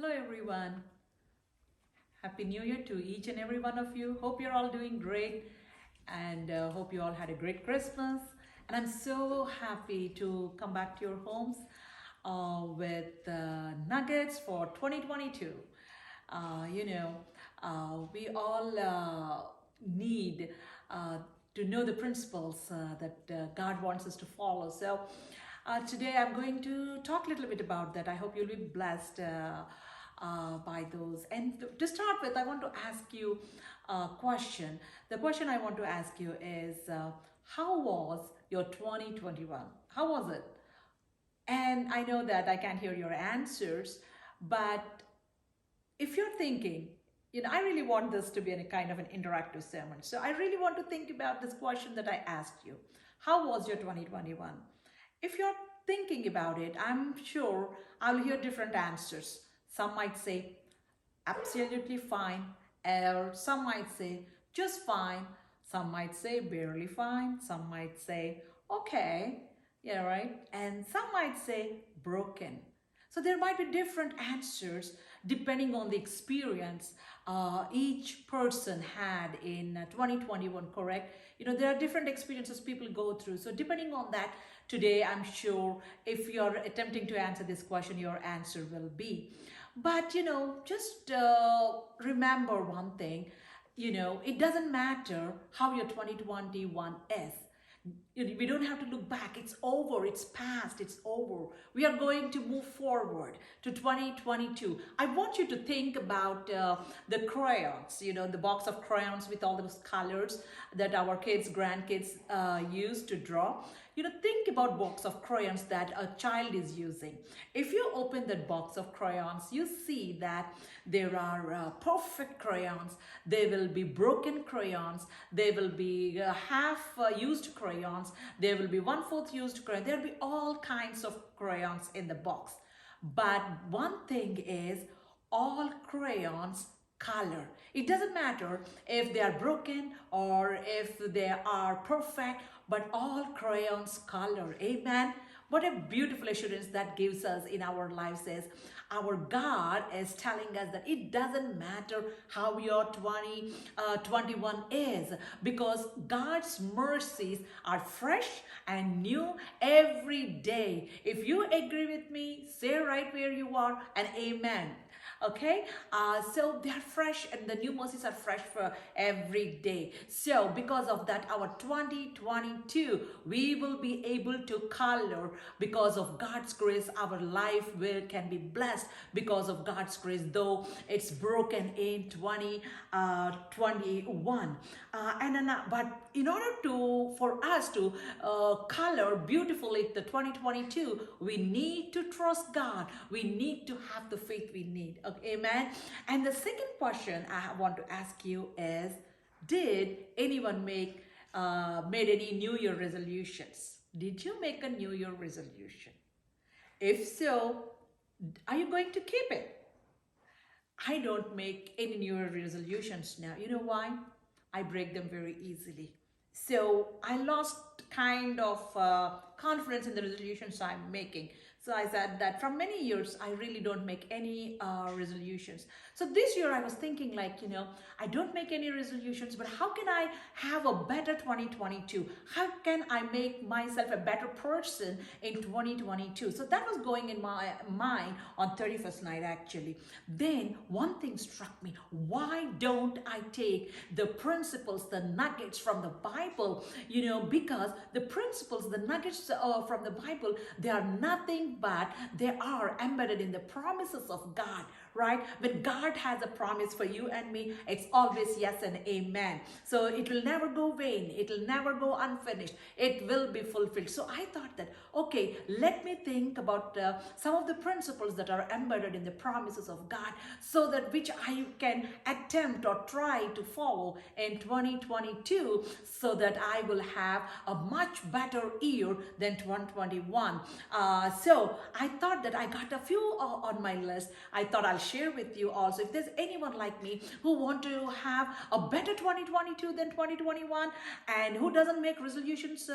Hello everyone. Happy New Year to each and every one of you. Hope you're all doing great and hope you all had a great Christmas. And I'm so happy to come back to your homes with nuggets for 2022. You know, we all need uh, to know the principles that God wants us to follow. So today I'm going to talk a little bit about that. I hope you'll be blessed by those. And to start with, I want to ask you a question. The question I want to ask you is, how was your 2021? How was it? And I know that I can't hear your answers, but if you're thinking, I really want this to be a kind of an interactive sermon. So I really want to think about this question that I asked you. How was your 2021? If you're thinking about it, I'm sure I'll hear different answers. Some might say, absolutely fine, or some might say, just fine. Some might say, barely fine. Some might say, okay, yeah, right. And some might say, broken. So there might be different answers depending on the experience each person had in 2021, correct? There are different experiences people go through. So depending on that, today I'm sure if you're attempting to answer this question, your answer will be. But just remember one thing, it doesn't matter how your 2021 is. We don't have to look back. It's over. It's past. It's over. We are going to move forward to 2022. I want you to think about the crayons, the box of crayons with all those colors that our kids, grandkids use to draw. Think about box of crayons that a child is using. If you open that box of crayons, you see that there are perfect crayons. There will be broken crayons. There will be half used crayons. There will be 1/4 used crayon. There will be all kinds of crayons in the box. But one thing is, all crayons color. It doesn't matter if they are broken or if they are perfect, but all crayons color. Amen. What a beautiful assurance that gives us in our lives is our God is telling us that it doesn't matter how your 2021 is, because God's mercies are fresh and new every day. If you agree with me, say right where you are and amen. Okay, so they are fresh and the new mercies are fresh for every day. So because of that, our 2022, we will be able to color. Because of God's grace, our life can be blessed because of God's grace, though it's broken in 2021. But in order for us to color beautifully the 2022, we need to trust God. We need to have the faith we need. Okay, amen. And the second question I want to ask you is, did anyone made any New Year resolutions? Did you make a New Year resolution? If so, are you going to keep it? I don't make any New Year resolutions now. You know why? I break them very easily. So I lost kind of confidence in the resolutions I'm making. So I said that from many years, I really don't make any resolutions. So this year I was thinking like, I don't make any resolutions, but how can I have a better 2022? How can I make myself a better person in 2022? So that was going in my mind on 31st night actually. Then one thing struck me. Why don't I take the principles, the nuggets from the Bible? Because the principles, the nuggets from the Bible, they are nothing but they are embedded in the promises of God, right? When God has a promise for you and me, it's always yes and amen. So it will never go vain. It will never go unfinished. It will be fulfilled. So I thought that, okay, let me think about some of the principles that are embedded in the promises of God, so that which I can attempt or try to follow in 2022, so that I will have a much better year than 2021. So So I thought that I got a few on my list. I thought I'll share with you also. If there's anyone like me who want to have a better 2022 than 2021 and who doesn't make resolutions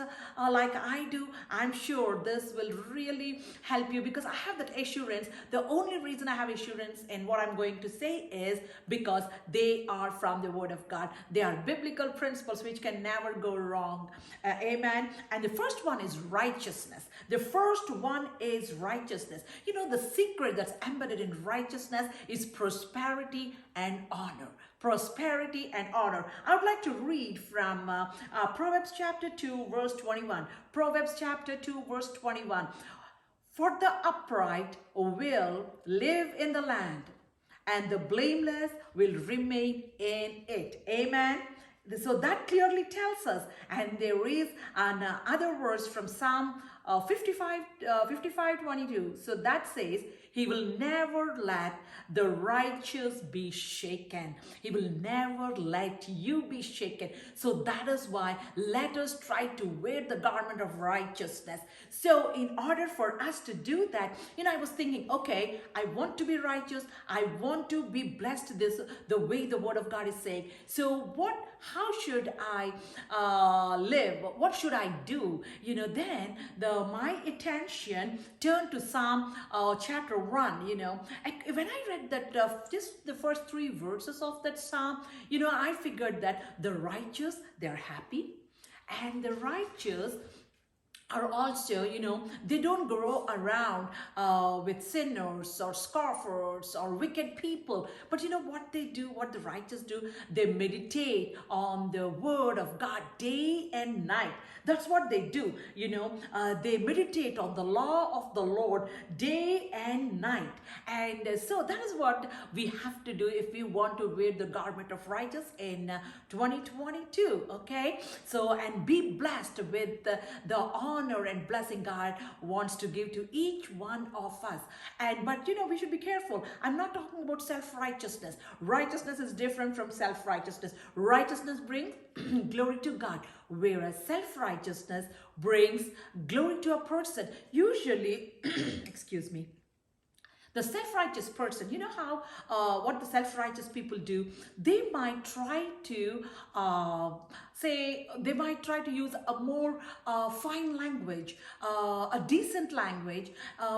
like I do, I'm sure this will really help you, because I have that assurance. The only reason I have assurance in what I'm going to say is because they are from the Word of God. They are biblical principles which can never go wrong. Amen. And the first one is righteousness. The first one is righteousness. You know, the secret that's embedded in righteousness is prosperity and honor. Prosperity and honor. I would like to read from Proverbs chapter 2 verse 21. Proverbs chapter 2 verse 21. For the upright will live in the land, and the blameless will remain in it. Amen. So that clearly tells us. And there is another verse from Psalm 55:22. So that says, he will never let the righteous be shaken. He will never let you be shaken. So that is why let us try to wear the garment of righteousness. So in order for us to do that, I was thinking, okay, I want to be righteous. I want to be blessed the way the Word of God is saying. So how should I live? What should I do? Then my attention turned to Psalm chapter 1. When I read that just the first 3 verses of that Psalm, I figured that the righteous, they're happy, and the righteous are also, they don't grow around with sinners or scoffers or wicked people. But what they do, what the righteous do, they meditate on the Word of God day and night. That's what they do. They meditate on the law of the Lord day and night. And so that is what we have to do if we want to wear the garment of righteousness in 2022. Okay, so and be blessed with the honor and blessing God wants to give to each one of us. But we should be careful. I'm not talking about self-righteousness. Righteousness is different from self-righteousness. Righteousness brings glory to God, whereas self-righteousness brings glory to a person. Usually, excuse me, the self-righteous person, how what the self-righteous people do, they might try to use a more fine language, a decent language,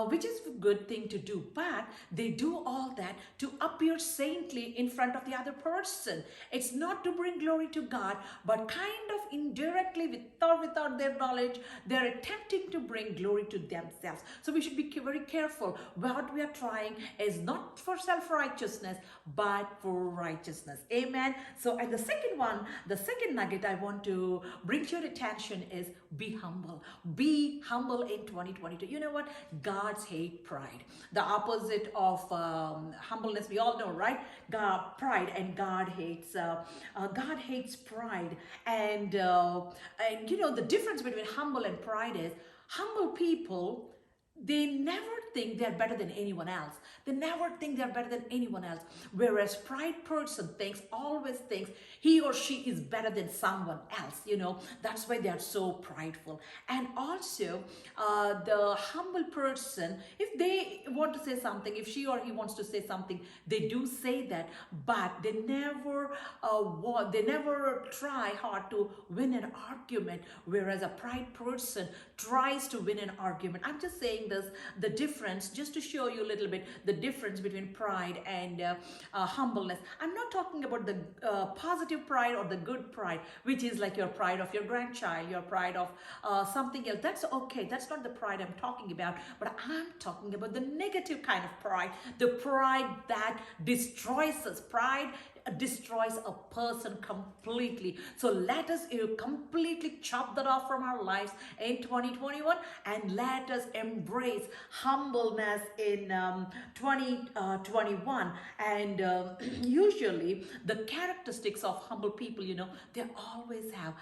which is a good thing to do. But they do all that to appear saintly in front of the other person. It's not to bring glory to God, but kind of indirectly, without their knowledge, they're attempting to bring glory to themselves. So we should be very careful. What we are trying is not for self-righteousness, but for righteousness. Amen. So, and the second nugget I want to bring to your attention is be humble. Be humble in 2022. You know what? God's hate pride. The opposite of humbleness, we all know, right? Pride, and God hates pride. And the difference between humble and pride is humble people, they never think they're better than anyone else. They never think they're better than anyone else. Whereas pride person always thinks he or she is better than someone else. That's why they are so prideful. And also, the humble person, if they want to say something, if she or he wants to say something, they do say that, but they never try hard to win an argument. Whereas a pride person tries to win an argument. I'm just saying the difference, just to show you a little bit the difference between pride and humbleness. I'm not talking about the positive pride or the good pride, which is like your pride of your grandchild, your pride of something else. That's okay. That's not the pride I'm talking about. But I'm talking about the negative kind of pride, the pride that destroys us. Pride destroys a person completely. So let us completely chop that off from our lives in 2021, and let us embrace humbleness in 2021. And usually the characteristics of humble people, they always have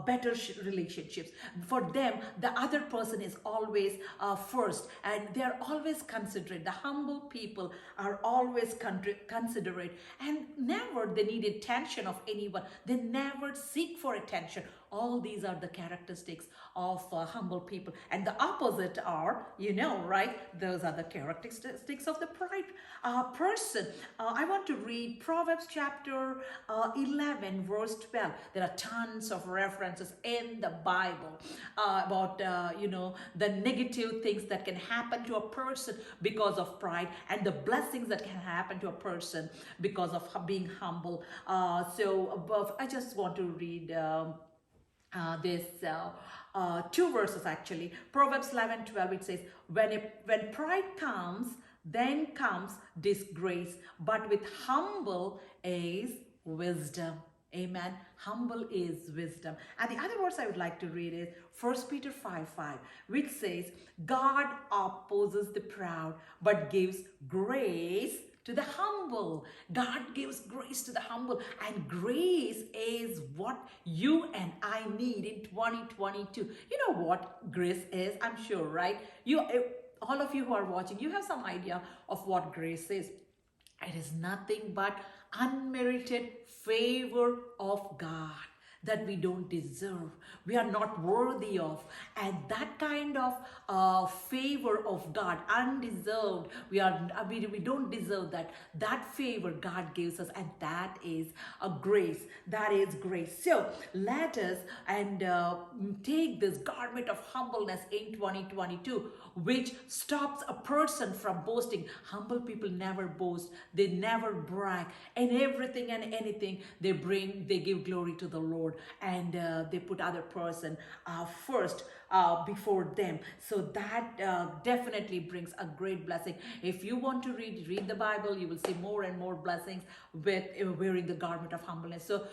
better relationships. For them, the other person is always first, and they're always considerate. The humble people are always considerate, and never they need attention of anyone. They never seek for attention. All these are the characteristics of humble people. And the opposite are, right? Those are the characteristics of the pride person. I want to read Proverbs chapter 11, verse 12. There are tons of references in the Bible about, the negative things that can happen to a person because of pride, and the blessings that can happen to a person because of being humble. So above, I just want to read this two verses actually. Proverbs 11:12, it says, when pride comes, then comes disgrace, but with humble is wisdom. Amen. Humble is wisdom. And the other verse I would like to read is 1 Peter 5:5, which says, God opposes the proud, but gives grace to the humble. God gives grace to the humble, and grace is what you and I need in 2022. You know what grace is, I'm sure, right? All of you who are watching, you have some idea of what grace is. It is nothing but unmerited favor of God that we don't deserve, we are not worthy of. And that kind of favor of God, undeserved, we don't deserve that favor God gives us, and that is a grace. That is grace. So let us take this garment of humbleness in 2022, which stops a person from boasting. Humble people never boast, they never brag. In everything and anything they give glory to the Lord, and they put other person first before them. So that definitely brings a great blessing. If you want to read the Bible, you will see more and more blessings with wearing the garment of humbleness. So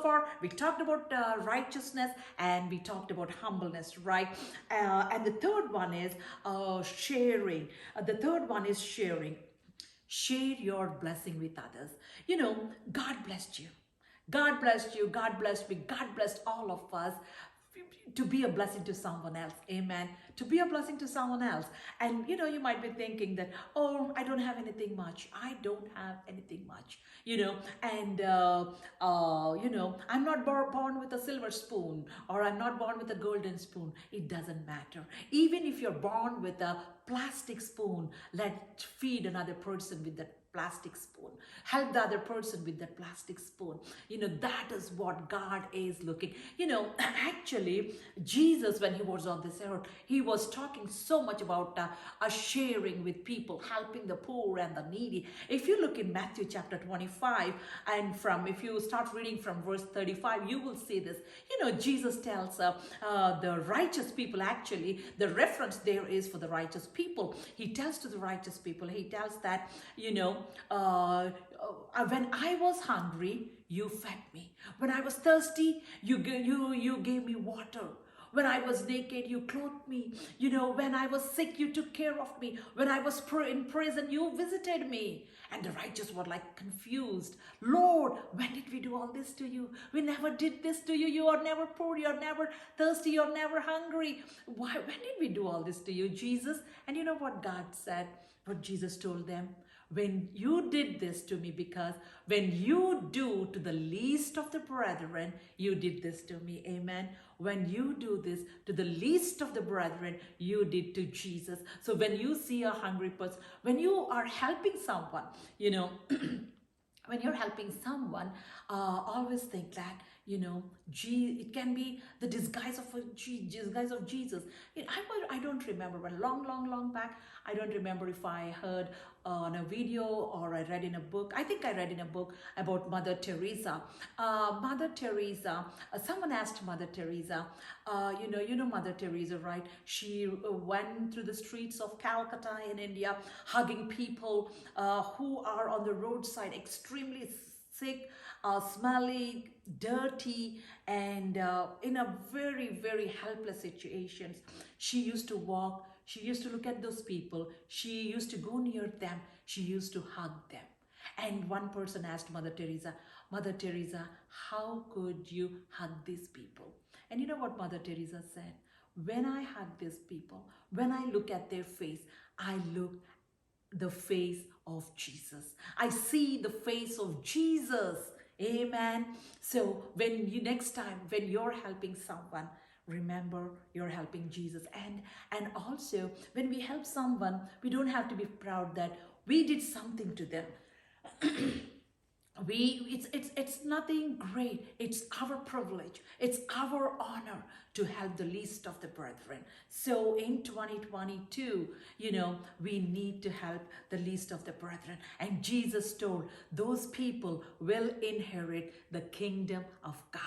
far we talked about righteousness, and we talked about humbleness, right? And the third one is sharing. Share your blessing with others. God blessed you. God blessed you, God blessed me, God blessed all of us to be a blessing to someone else. Amen. To be a blessing to someone else. And you might be thinking that, oh, I don't have anything much. I don't have anything much. And I'm not born with a silver spoon, or I'm not born with a golden spoon. It doesn't matter. Even if you're born with a plastic spoon, let's feed another person with that plastic spoon. Help the other person with that plastic spoon. That is what God is looking. Actually, Jesus, when he was on this earth, he was talking so much about sharing with people, helping the poor and the needy. If you look in Matthew chapter 25, and if you start reading from verse 35, you will see this. Jesus tells the righteous people, actually, the reference there is for the righteous people. He tells to the righteous people, he tells that, when I was hungry, you fed me. When I was thirsty, you gave me water. When I was naked, you clothed me. When I was sick, you took care of me. When I was in prison, you visited me. And the righteous were like confused. Lord, when did we do all this to you? We never did this to you. You are never poor. You are never thirsty. You are never hungry. When did we do all this to you, Jesus? And you know what God said? What Jesus told them? When you did this to me, because when you do to the least of the brethren, you did this to me. Amen. When you do this to the least of the brethren, you did to Jesus. So when you see a hungry person, when you are helping someone, when you're helping someone, always think that, it can be the disguise of Jesus. I don't remember, but long back, I don't remember if I heard on a video or I read in a book. I think I read in a book about Mother Teresa. Someone asked Mother Teresa, Mother Teresa, right? She went through the streets of Calcutta in India, hugging people who are on the roadside, extremely sick, smelly, dirty, and in a very, very helpless situations. She used to walk, she used to look at those people, she used to go near them, she used to hug them. And one person asked Mother Teresa, how could you hug these people? And you know what Mother Teresa said? When I hug these people, when I look at their face, I look the face of Jesus. I see the face of Jesus. Amen. So when you next time when you're helping someone, remember you're helping Jesus. And also when we help someone, we don't have to be proud that we did something to them. It's nothing great. It's our privilege, it's our honor to help the least of the brethren. So in 2022, we need to help the least of the brethren. And Jesus told those people will inherit the kingdom of God.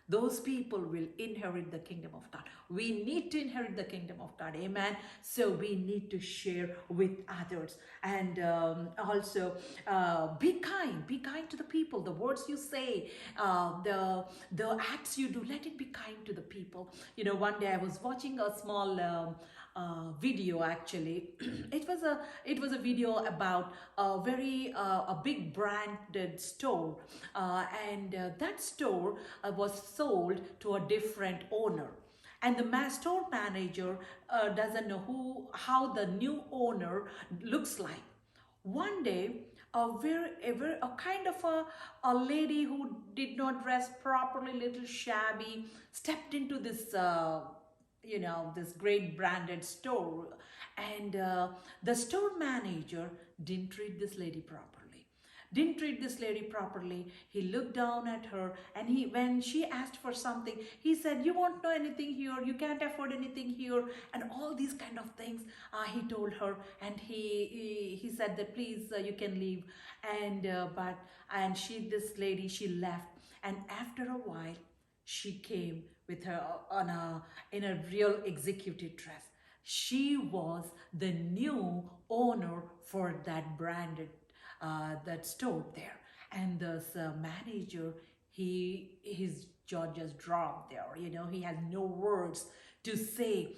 Those people will inherit the kingdom of God. We need to inherit the kingdom of God. Amen. So we need to share with others. And also be kind. Be kind to the people. The words you say, the acts you do, let it be kind to the people. One day I was watching a small video. Actually, it was a video about a big branded store, and that store was sold to a different owner, and the store manager doesn't know how the new owner looks like. One day, a kind of a lady who did not dress properly, little shabby, stepped into this great branded store, and the store manager didn't treat this lady properly. He looked down at her, and when she asked for something, he said, "You won't know anything here. You can't afford anything here," and all these kind of things. He told her, and he said that, "Please, you can leave." This lady, she left, and after a while, she came with her in a real executive dress. She was the new owner for that branded that store there. And this manager, his jaw just dropped there. He has no words to say.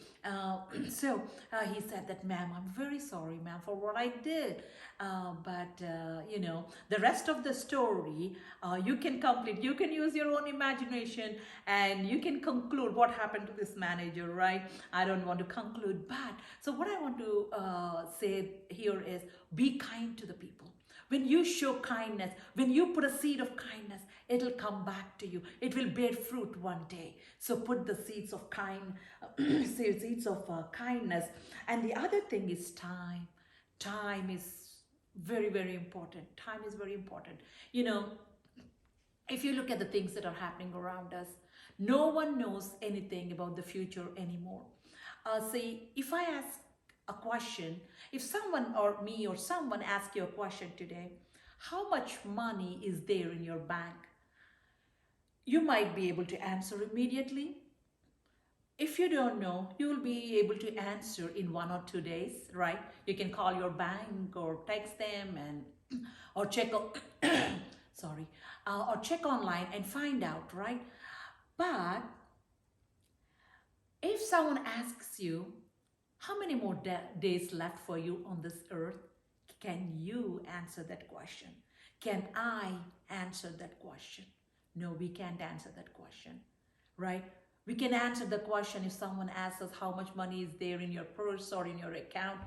He said that, "Ma'am, I'm very sorry, ma'am, for what I did. But the rest of the story, you can complete. You can use your own imagination, and you can conclude what happened to this manager, right? I don't want to conclude, but so what I want to say here is, be kind to the people. When you show kindness, when you put a seed of kindness, it'll come back to you. It will bear fruit one day. So put the seeds of kindness. And the other thing is time. Time is very, very important. Time is very important. If you look at the things that are happening around us, no one knows anything about the future anymore. See, if I ask a question, if someone or me or someone asks you a question today, how much money is there in your bank? You might be able to answer immediately. If you don't know, you will be able to answer in 1 or 2 days, right? You can call your bank or text them or check or check online and find out, right? But if someone asks you, how many more days left for you on this earth? Can you answer that question? Can I answer that question? No, we can't answer that question, right? We can answer the question if someone asks us how much money is there in your purse or in your account,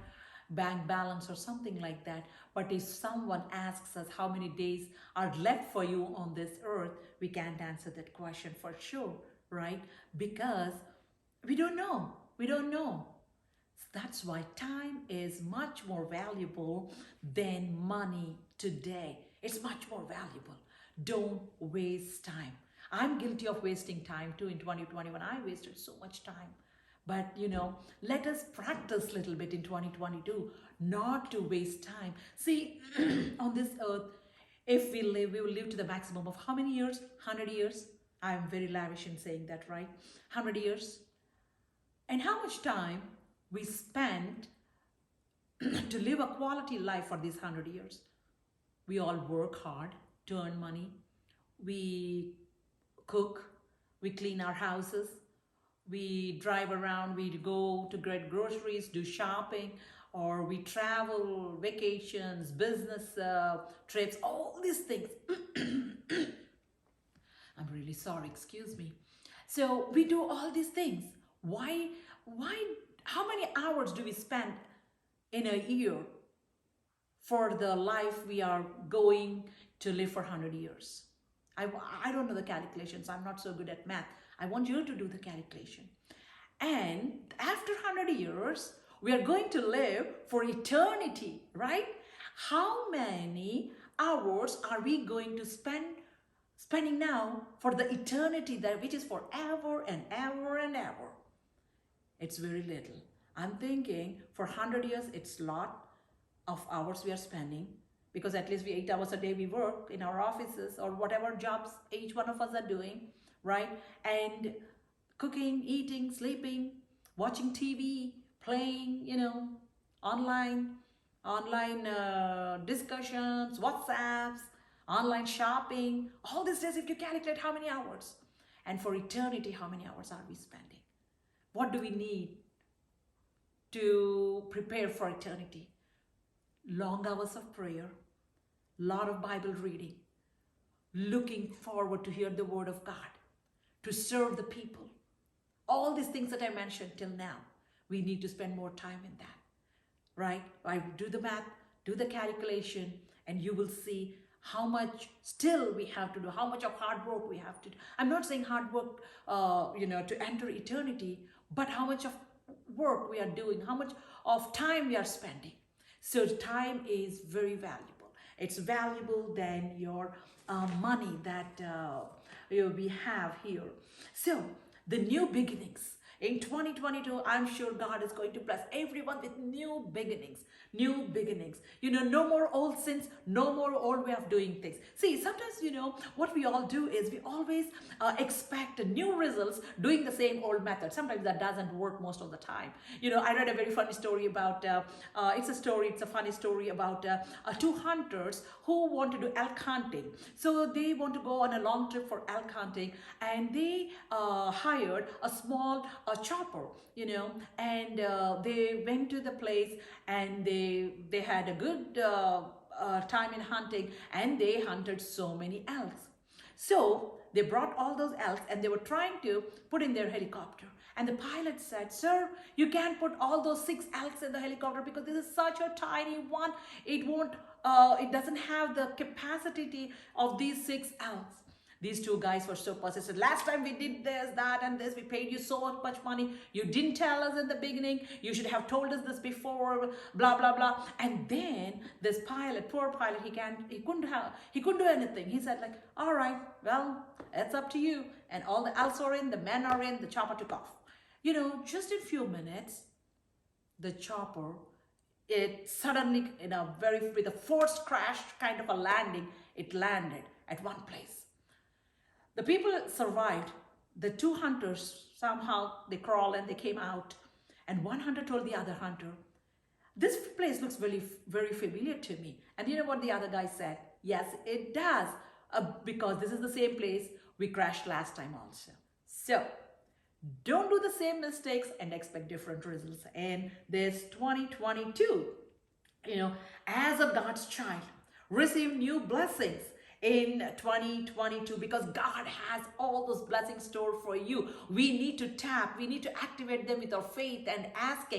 bank balance or something like that. But if someone asks us how many days are left for you on this earth, we can't answer that question for sure, right? Because we don't know. We don't know. That's why time is much more valuable than money today. It's much more valuable. Don't waste time. I'm guilty of wasting time too. In 2021, I wasted so much time. But let us practice a little bit in 2022 not to waste time. See, on this earth, if we live, we will live to the maximum of how many years? 100 years. I'm very lavish in saying that, right? 100 years. And how much time we spend to live a quality life for these 100 years? We all work hard to earn money. We cook, we clean our houses, we drive around, we go to get groceries, do shopping, or we travel, vacations, business trips, all these things. I'm really sorry, excuse me. So we do all these things. Why, how many hours do we spend in a year for the life we are going to live for 100 years? I, I don't know the calculations. I'm not so good at math. I want you to do the calculation. And after 100 years, we are going to live for eternity, right? How many hours are we going to spending now for the eternity that which is forever and ever and ever? It's very little. I'm thinking for 100 years, it's a lot of hours we are spending, because at least we 8 hours a day we work in our offices or whatever jobs each one of us are doing, right? And cooking, eating, sleeping, watching TV, playing, online, discussions, WhatsApps, online shopping, all these days, if you calculate how many hours, and for eternity, how many hours are we spending? What do we need to prepare for eternity? Long hours of prayer, lot of Bible reading, looking forward to hear the word of God, to serve the people. All these things that I mentioned till now, we need to spend more time in that, right? I do the math, do the calculation, and you will see how much still we have to do, how much of hard work we have to do. I'm not saying hard work, to enter eternity, but how much of work we are doing, how much of time we are spending. So time is very valuable. It's valuable than your money that we have here. So the new beginnings. In 2022, I'm sure God is going to bless everyone with new beginnings, new beginnings. No more old sins, no more old way of doing things. See, sometimes, what we all do is we always expect new results doing the same old method. Sometimes that doesn't work most of the time. I read a very funny story about, it's a funny story about two hunters who want to do elk hunting. So they want to go on a long trip for elk hunting, and they hired a small chopper, and they went to the place, and they had a good time in hunting, and they hunted so many elks. So they brought all those elks, and they were trying to put in their helicopter. And the pilot said, "Sir, you can't put all those 6 elks in the helicopter because this is such a tiny one. It doesn't have the capacity of these 6 elks." These two guys were so persistent. "Last time we did this, that, and this. We paid you so much money. You didn't tell us in the beginning. You should have told us this before. Blah blah blah." And then this pilot, poor pilot, he couldn't do anything. He said, like, "All right, well, it's up to you." And all the elves are in, the men are in. The chopper took off. Just in a few minutes, the chopper, it suddenly, with a forced crash kind of a landing, it landed at one place. The people survived. The 2 hunters, somehow they crawled and they came out. And one hunter told the other hunter, "This place looks very, very familiar to me." And you know what the other guy said? "Yes, it does, because this is the same place we crashed last time also." So don't do the same mistakes and expect different results in this 2022. As a God's child, receive new blessings in 2022, because God has all those blessings stored for you. We need to activate them with our faith and ask.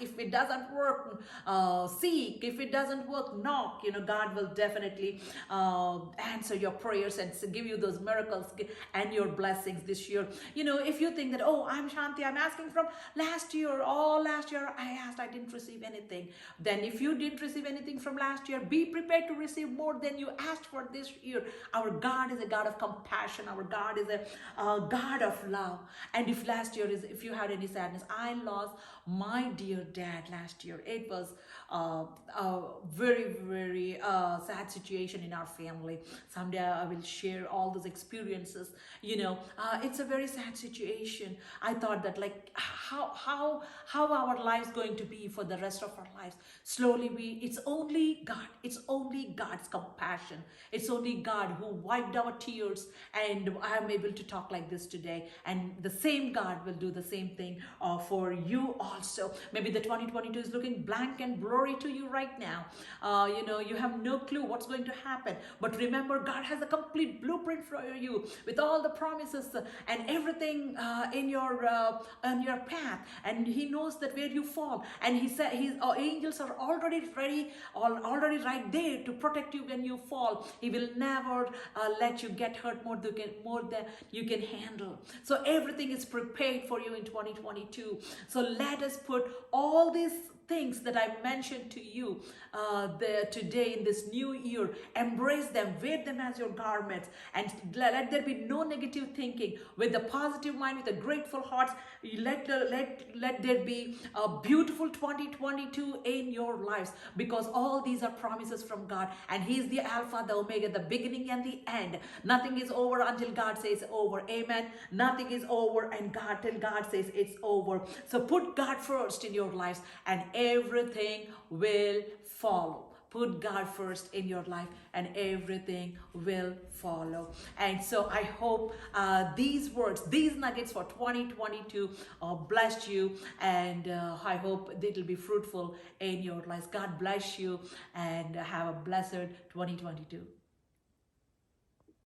If it doesn't work, seek. If it doesn't work, knock. God will definitely answer your prayers and give you those miracles and your blessings this year. If you think that, "Oh, I'm Shanti, I'm asking from last year. Oh, last year I asked, I didn't receive anything." Then if you didn't receive anything from last year, be prepared to receive more than you asked for this year. Our God is a God of compassion. Our God is a God of love. And if you had any sadness, I lost my dear dad last year. It was a very, very sad situation in our family. Someday I will share all those experiences. It's a very sad situation. I thought that, like, how our lives going to be for the rest of our lives. Slowly it's only God. It's only God's compassion. It's only God who wiped our tears, and I am able to talk like this today. And the same God will do the same thing for you also. Maybe the 2022 is looking blank and blurry glory to you right now. You have no clue what's going to happen, but remember, God has a complete blueprint for you with all the promises and everything in your on your path, and He knows that where you fall, and He said His angels are already ready, already right there to protect you when you fall. He will never let you get hurt more than you can handle. So everything is prepared for you in 2022. So let us put all these things that I mentioned to you today in this new year, embrace them, wear them as your garments, and let there be no negative thinking. With a positive mind, with a grateful heart, let there be a beautiful 2022 in your lives, because all these are promises from God, and He is the Alpha, the Omega, the beginning and the end. Nothing is over until God says over. Amen. Nothing is over and till God says it's over. So put God first in your lives, and everything will follow. Put God first in your life and everything will follow. And so I hope these words, these nuggets for 2022 blessed you, and I hope it will be fruitful in your lives. God bless you, and have a blessed 2022.